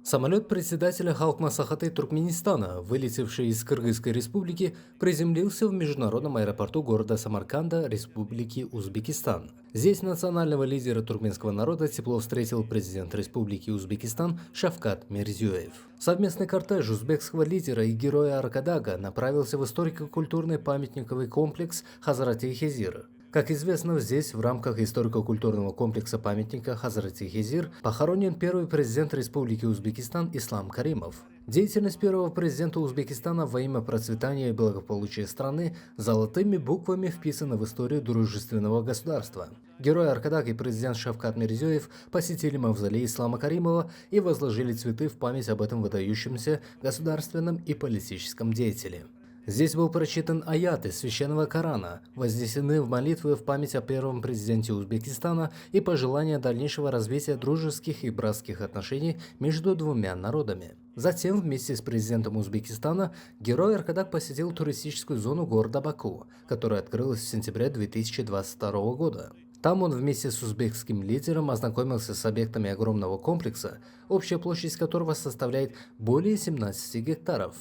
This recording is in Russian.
Самолет председателя Халк-Маслихата Туркменистана, вылетевший из Кыргызской республики, приземлился в международном аэропорту города Самарканда, Республики Узбекистан. Здесь национального лидера туркменского народа тепло встретил президент Республики Узбекистан Шавкат Мирзиёев. Совместный кортеж узбекского лидера и героя Аркадага направился в историко-культурный памятниковый комплекс Хазрати-Хизир. Как известно, здесь в рамках историко-культурного комплекса памятника Хазрати-Хизир похоронен первый президент Республики Узбекистан Ислам Каримов. Деятельность первого президента Узбекистана во имя процветания и благополучия страны золотыми буквами вписана в историю дружественного государства. Герой Аркадаг и президент Шавкат Мирзиёев посетили мавзолей Ислама Каримова и возложили цветы в память об этом выдающемся государственном и политическом деятеле. Здесь был прочитан аят из Священного Корана, вознесены в молитвы в память о первом президенте Узбекистана и пожелания дальнейшего развития дружеских и братских отношений между двумя народами. Затем вместе с президентом Узбекистана герой Аркадаг посетил туристическую зону города Баку, которая открылась в сентябре 2022 года. Там он вместе с узбекским лидером ознакомился с объектами огромного комплекса, общая площадь которого составляет более 17 гектаров.